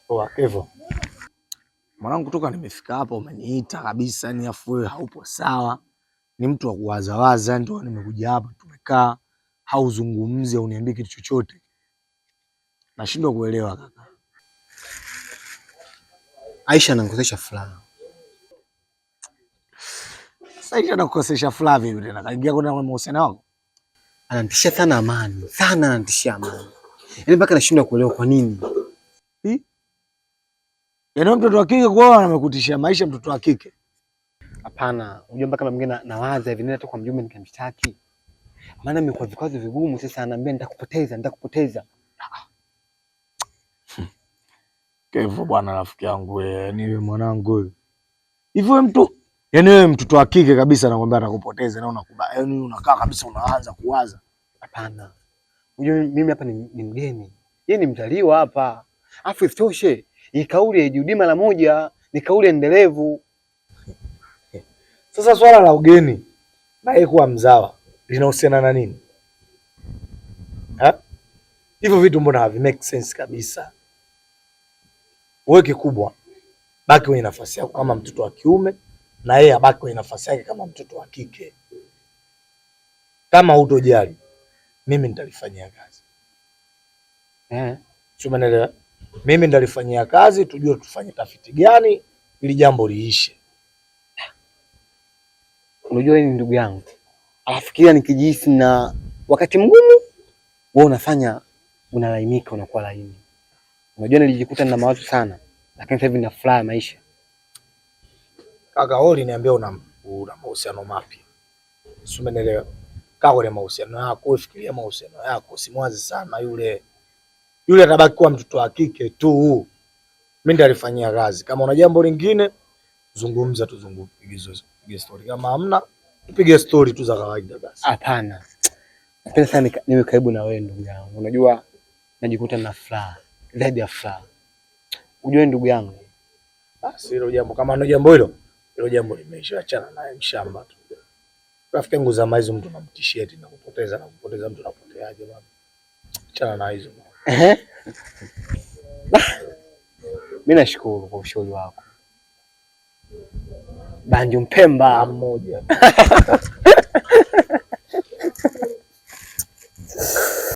Poa Kevo. Mwanangu toka nimefika hapa umeniita kabisa, ni afu wewe haupo sawa. Ni mtu wa kuwazawaza, ndio nimekuja hapa tumekaa, hauzungumzi au niambie kitu chochote. Nashindwa kuelewa kaka. Aisha anakukosesha furaha. Sasa Aisha anakukosesha furaha vipi tena? Kaingia kuna mahusiano wako? Ananitishia sana amani. Sana ananitishia amani. Yaani mpaka nashindwa kuelewa kwa nini. Yaani mtoto wa kike kwao amekutishia maisha mtoto wa kike? Hapana, unajua mpaka mwingine nawaza hivi nenda tu kwa mjumbe nikamshtaki. Maana imekuwa vikwazo vigumu sasa, ananiambia nitakupoteza. Kevo bwana rafiki yangu wewe, ni wewe mwanangu wewe. Hivi wewe mtu, yaani wewe mtoto wa kike kabisa anakuambia atakupoteza na unakubali. Yaani unakaa kabisa unaanza kuwaza. Hapana. Unajua mimi hapa ni mgeni. Yeye ni mzaliwa hapa. Afu isitoshe, hii kauli haijirudi mara moja, ni kauli endelevu. Sasa swala la ugeni na yeye kuwa mzawa linahusiana na nini? Hivyo vitu mbona havi make sense kabisa? Wewe kikubwa baki kwenye nafasi yako kama mtoto wa kiume na yeye abaki kwenye nafasi yake kama mtoto wa kike. Kama hutojali, mimi nitalifanyia kazi. Umeelewa? Mimi nitalifanyia kazi, tujue tufanye tafiti gani ili jambo liishe. Unajua ni ndugu yangu. Alafikiria nikijihisi na wakati mgumu, wewe unafanya unalainika, unakuwa laini. Unajua nilijikuta na mawazo sana, lakini sasa hivi nina furaha maisha. Kaka Oli niambia una mahusiano mapya. Umeelewa? Kaa kwenye mahusiano yako, fikiria mahusiano yako, simwazi sana yule atabaki kuwa mtoto wa kike tu. Mimi nitalifanyia kazi. Kama una jambo lingine zungumza, tupige story. Kama hamna tupige story tu za kawaida basi. Hapana. Napenda sana niwe karibu na wewe ndugu yangu. Unajua najikuta na furaha, zaidi ya furaha. Unajua ndugu yangu. Basi hilo jambo kama ndio jambo hilo jambo limeisha, achana naye mshamba tu. Rafiki yangu za maizo mtu anamtishia eti na kupoteza mtu anapoteaje bwana. Achana na hizo. Mimi nashukuru kwa ushauri wako. Banjo Mpemba mmoja.